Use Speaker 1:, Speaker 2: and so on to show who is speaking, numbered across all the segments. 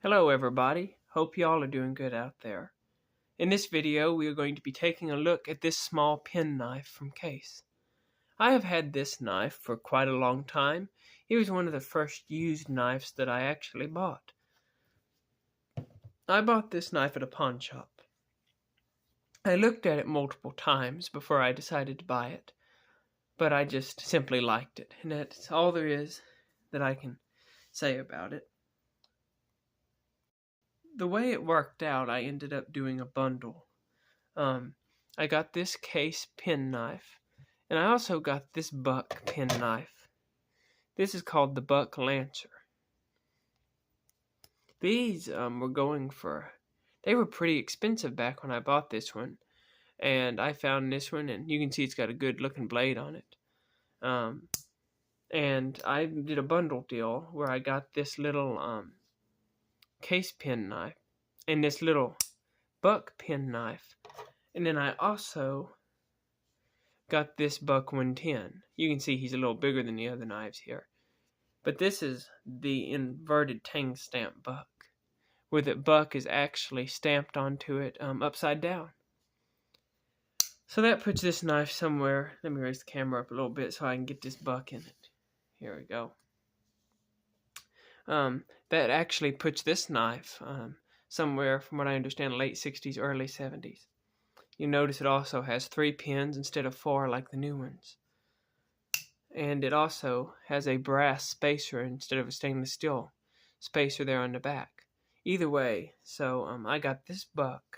Speaker 1: Hello everybody, hope y'all are doing good out there. In this video we are going to be taking a look at this small penknife from Case. I have had this knife for quite a long time. It was one of the first used knives that I actually bought. I bought this knife at a pawn shop. I looked at it multiple times before I decided to buy it, but I just simply liked it, and that's all there is that I can say about it. The way it worked out, I ended up doing a bundle. I got this Case penknife, and I also got this Buck penknife. This is called the Buck Lancer. These were going for, they were pretty expensive back when I bought this one, and I found this one, and you can see it's got a good looking blade on it. And I did a bundle deal where I got this little Case penknife and this little Buck penknife, and then I also got this Buck 110. You can see he's a little bigger than the other knives here, but this is the inverted Tang stamp Buck, where the Buck is actually stamped onto it upside down. So that puts this knife somewhere. Let me raise the camera up a little bit so I can get this Buck in it. Here we go. That actually puts this knife somewhere, from what I understand, late 60s, early 70s. You notice it also has 3 pins instead of 4 like the new ones. And it also has a brass spacer instead of a stainless steel spacer there on the back. Either way, so I got this Buck,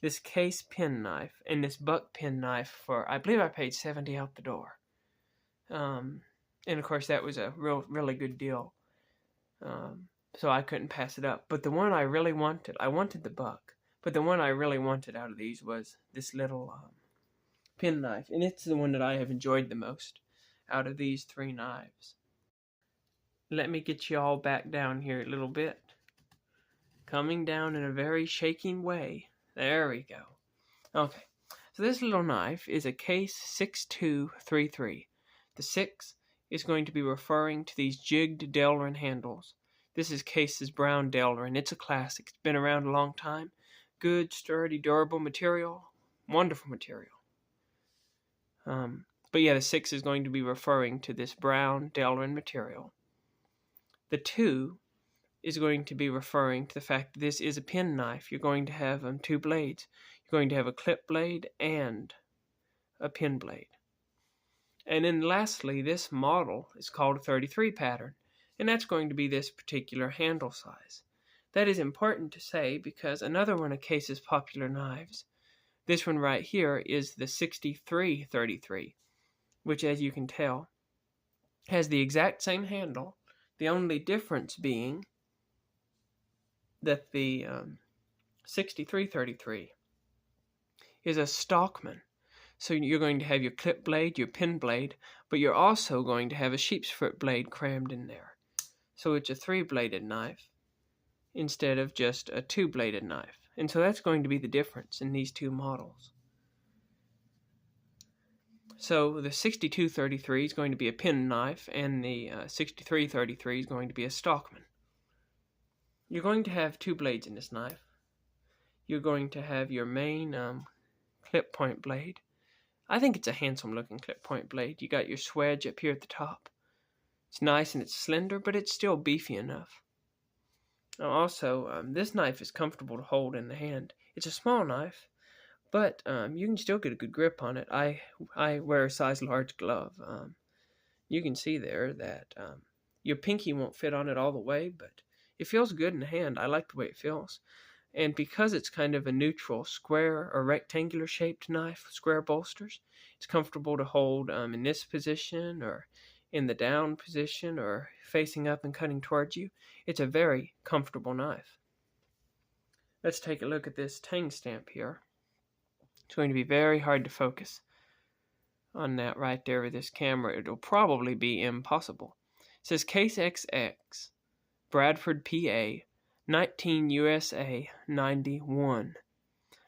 Speaker 1: this Case penknife, and this Buck penknife for, I believe I paid $70 out the door. And of course that was a really good deal. So I couldn't pass it up. But the one I really wanted, I wanted the Buck, but the one I really wanted out of these was this little penknife, and it's the one that I have enjoyed the most out of these 3 knives. Let me get you all back down here a little bit. Coming down in a very shaking way. There we go. Okay, so this little knife is a Case 6233. The 6 is going to be referring to these jigged Delrin handles. This is Case's Brown Delrin. It's a classic. It's been around a long time. Good, sturdy, durable material. Wonderful material. But yeah, the 6 is going to be referring to this Brown Delrin material. The 2 is going to be referring to the fact that this is a penknife. You're going to have 2 blades. You're going to have a clip blade and a pen blade. And then lastly, this model is called a 33 pattern, and that's going to be this particular handle size. That is important to say because another one of Case's popular knives, this one right here, is the 6333, which, as you can tell, has the exact same handle, the only difference being that the 6333 is a Stockman. So you're going to have your clip blade, your pen blade, but you're also going to have a sheep's foot blade crammed in there. So it's a 3-bladed knife instead of just a 2-bladed knife. And so that's going to be the difference in these 2 models. So the 6233 is going to be a pen knife, and the 6333 is going to be a Stockman. You're going to have 2 blades in this knife. You're going to have your main clip point blade. I think it's a handsome looking clip point blade. You got your swedge up here at the top. It's nice and it's slender, but it's still beefy enough. Now also, this knife is comfortable to hold in the hand. It's a small knife, but you can still get a good grip on it. I wear a size large glove. You can see there that your pinky won't fit on it all the way, but it feels good in the hand. I like the way it feels. And because it's kind of a neutral square or rectangular shaped knife, square bolsters, it's comfortable to hold in this position or in the down position or facing up and cutting towards you. It's a very comfortable knife. Let's take a look at this Tang stamp here. It's going to be very hard to focus on that right there with this camera. It'll probably be impossible. It says Case XX, Bradford, PA, 19 USA 91.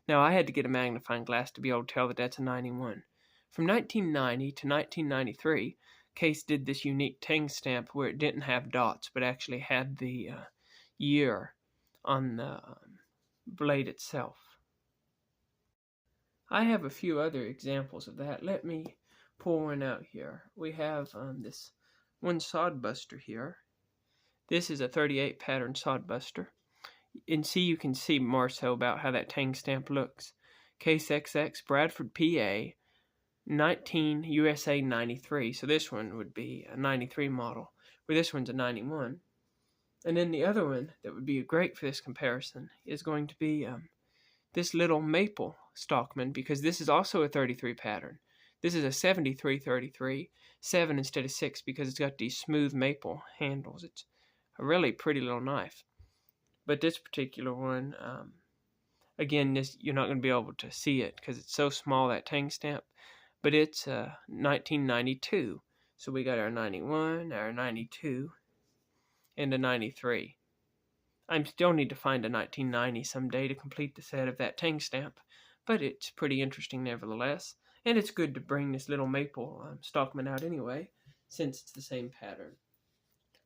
Speaker 1: Now I had to get a magnifying glass to be able to tell that that's a 91. From 1990 to 1993, Case did this unique Tang stamp where it didn't have dots but actually had the year on the blade itself. I have a few other examples of that. Let me pull one out here. We have this one sodbuster here. This is a 38 pattern sodbuster. And you can see more so about how that Tang stamp looks. Case XX, Bradford, PA, 19 USA 93. So this one would be a 93 model, where this one's a 91. And then the other one that would be great for this comparison is going to be this little maple Stockman, because this is also a 33 pattern. This is a 73-33, 7 instead of 6, because it's got these smooth maple handles. It's a really pretty little knife. But this particular one, again, you're not going to be able to see it because it's so small, that Tang stamp. But it's 1992. So we got our 91, our 92, and a 93. I still need to find a 1990 someday to complete the set of that Tang stamp, but it's pretty interesting nevertheless. And it's good to bring this little maple Stockman out anyway, since it's the same pattern.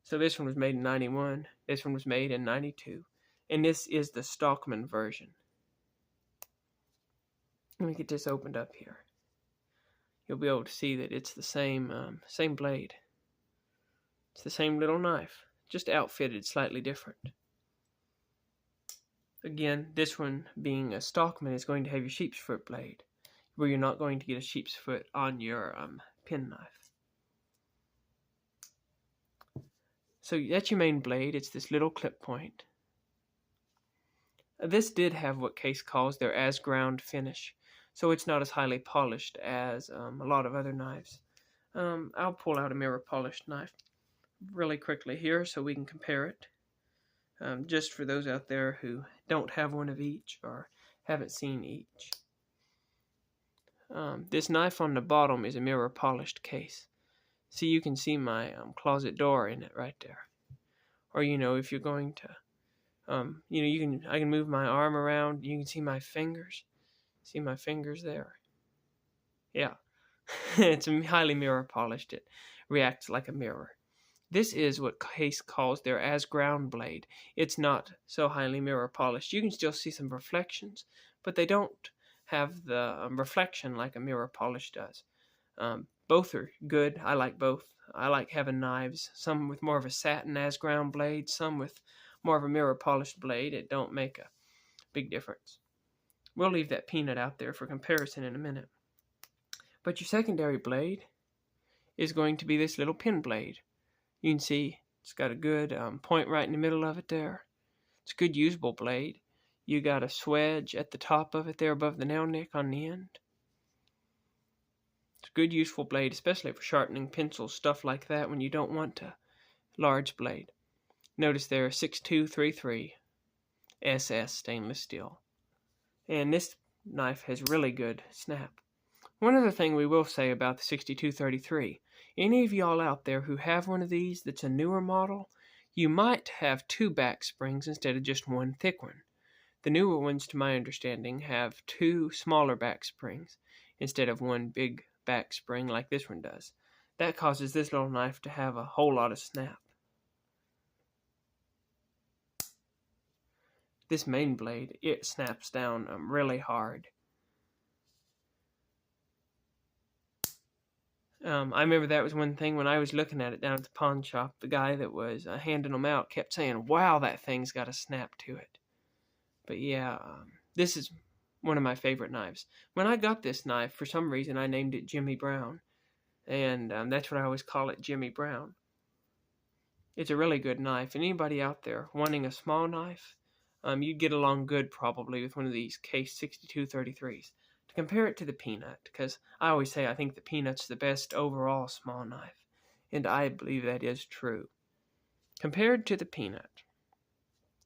Speaker 1: So this one was made in 91, this one was made in 92, and this is the Stockman version. Let me get this opened up here. You'll be able to see that it's the same blade. It's the same little knife, just outfitted slightly different. Again, this one being a Stockman is going to have your sheep's foot blade, where you're not going to get a sheep's foot on your penknife. So that's your main blade. It's this little clip point. This did have what Case calls their as-ground finish, so it's not as highly polished as a lot of other knives. I'll pull out a mirror polished knife really quickly here so we can compare it. Just for those out there who don't have one of each or haven't seen each. This knife on the bottom is a mirror polished Case. See, you can see my closet door in it right there. Or, if you're going to, I can move my arm around. You can see my fingers. See my fingers there? Yeah. It's highly mirror polished. It reacts like a mirror. This is what Case calls their as-ground blade. It's not so highly mirror polished. You can still see some reflections, but they don't have the reflection like a mirror polish does. Both are good. I like both. I like having knives, some with more of a satin as-ground blade, some with more of a mirror polished blade. It don't make a big difference. We'll leave that peanut out there for comparison in a minute. But your secondary blade is going to be this little pin blade. You can see it's got a good point right in the middle of it there. It's a good usable blade. You got a swedge at the top of it there above the nail nick on the end. It's a good useful blade, especially for sharpening pencils, stuff like that, when you don't want a large blade. Notice there, 6233 SS stainless steel. And this knife has really good snap. One other thing we will say about the 6233, any of y'all out there who have one of these that's a newer model, you might have 2 back springs instead of just one thick one. The newer ones, to my understanding, have 2 smaller back springs instead of one big back spring like this one does. That causes this little knife to have a whole lot of snap. This main blade, it snaps down really hard. I remember that was one thing when I was looking at it down at the pawn shop. The guy that was handing them out kept saying, "Wow, that thing's got a snap to it." But yeah, this is one of my favorite knives. When I got this knife, for some reason I named it Jimmy Brown. And that's what I always call it, Jimmy Brown. It's a really good knife. Anybody out there wanting a small knife, you'd get along good probably with one of these Case 6233s. To compare it to the Peanut, because I always say I think the Peanut's the best overall small knife. And I believe that is true. Compared to the Peanut,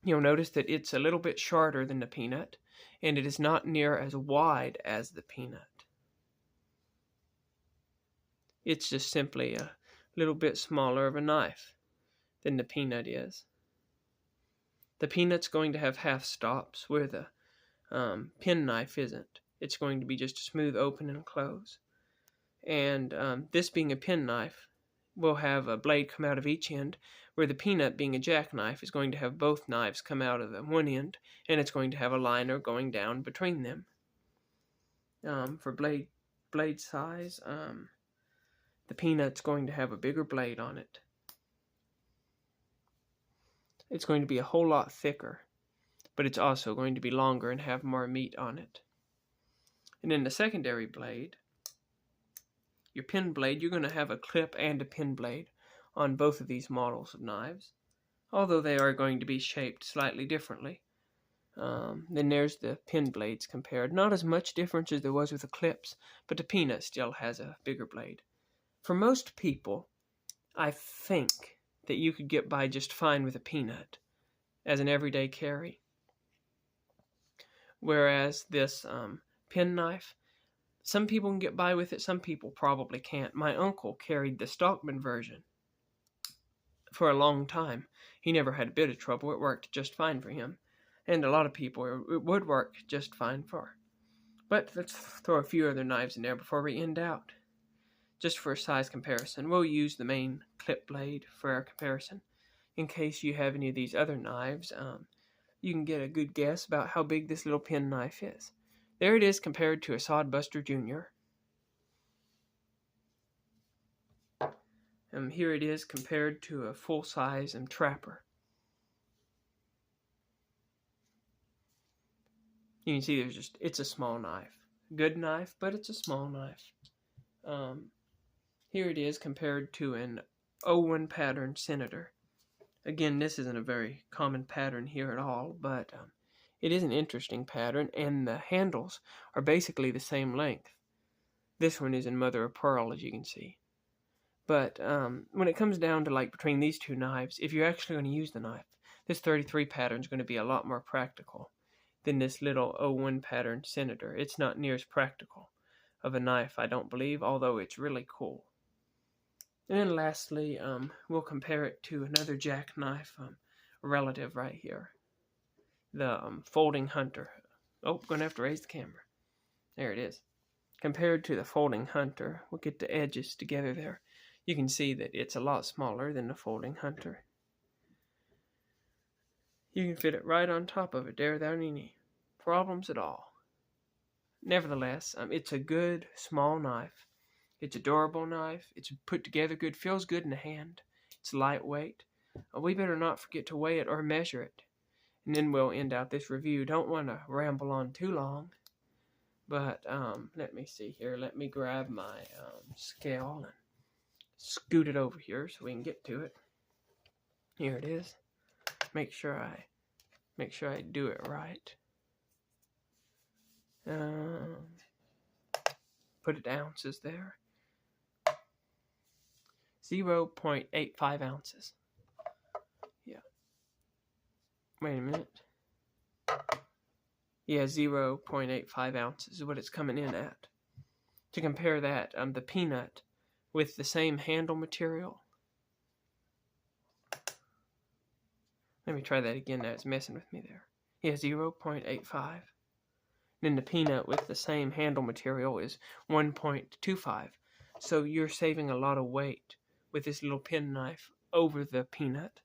Speaker 1: you'll notice that it's a little bit shorter than the Peanut, and it is not near as wide as the Peanut. It's just simply a little bit smaller of a knife than the Peanut is. The Peanut's going to have half stops where the pen knife isn't. It's going to be just a smooth open and close. And this being a pen knife, will have a blade come out of each end, where the peanut, being a jackknife, is going to have both knives come out of the one end, and it's going to have a liner going down between them. For blade size, the peanut's going to have a bigger blade on it. It's going to be a whole lot thicker, but it's also going to be longer and have more meat on it. And then the secondary blade, your pin blade, you're going to have a clip and a pin blade on both of these models of knives, although they are going to be shaped slightly differently. Then there's the pin blades compared. Not as much difference as there was with the clips, but the peanut still has a bigger blade. For most people, I think that you could get by just fine with a peanut as an everyday carry. Whereas this pen knife, some people can get by with it, some people probably can't. My uncle carried the Stockman version for a long time. He never had a bit of trouble. It worked just fine for him. And a lot of people, it would work just fine for. But let's throw a few other knives in there before we end out. Just for a size comparison, we'll use the main clip blade for our comparison. In case you have any of these other knives, you can get a good guess about how big this little pen knife is. There it is compared to a Sodbuster Jr. Here it is compared to a full-size Trapper. You can see it's a small knife. Good knife, but it's a small knife. Here it is compared to an 01 pattern Senator. Again, this isn't a very common pattern here at all, but it is an interesting pattern, and the handles are basically the same length. This one is in mother of pearl, as you can see. But when it comes down to between these two knives, if you're actually going to use the knife, this 33 pattern is going to be a lot more practical than this little 01 pattern Senator. It's not near as practical of a knife, I don't believe, although it's really cool. And then lastly, we'll compare it to another jackknife relative right here. The Folding Hunter. Oh, going to have to raise the camera. There it is. Compared to the Folding Hunter, we'll get the edges together there. You can see that it's a lot smaller than the Folding Hunter. You can fit it right on top of it there without any problems at all. Nevertheless, it's a good small knife. It's a durable knife. It's put together good. Feels good in the hand. It's lightweight. We better not forget to weigh it or measure it. And then we'll end out this review. Don't want to ramble on too long. But let me see here. Let me grab my scale and scoot it over here so we can get to it. Here it is. Make sure I do it right. Put it ounces there. 0.85 ounces. Yeah. Wait a minute. Yeah, 0.85 ounces is what it's coming in at. To compare that, the peanut with the same handle material. Let me try that again. Now it's messing with me there. Yeah, 0.85. Then the peanut with the same handle material is 1.25. So you're saving a lot of weight with this little pen knife over the peanut.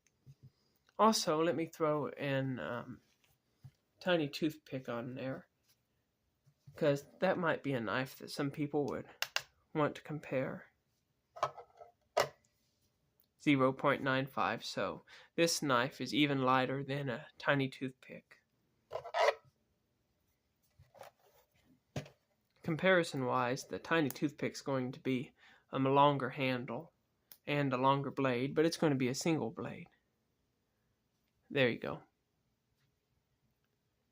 Speaker 1: Also, let me throw in tiny toothpick on there, because that might be a knife that some people would want to compare. 0.95, so this knife is even lighter than a tiny toothpick. Comparison-wise, the tiny toothpick's going to be a longer handle and a longer blade, but it's going to be a single blade. There you go.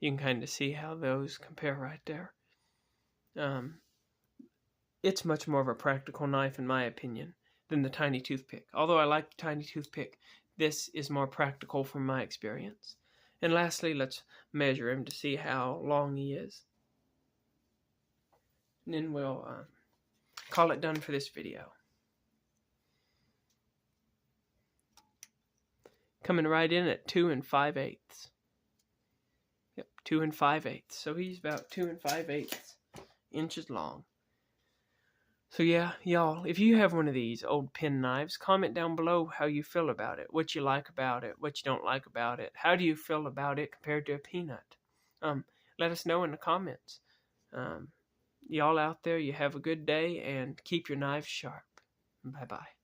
Speaker 1: You can kind of see how those compare right there. It's much more of a practical knife, in my opinion, than the tiny toothpick. Although I like the tiny toothpick, this is more practical from my experience. And lastly, let's measure him to see how long he is. And then we'll call it done for this video. Coming right in at 2 5/8. Yep, 2 5/8. So he's about 2 5/8 inches long. So yeah, y'all, if you have one of these old pen knives, comment down below how you feel about it, what you like about it, what you don't like about it. How do you feel about it compared to a peanut? Let us know in the comments. Y'all out there, you have a good day and keep your knives sharp. Bye-bye.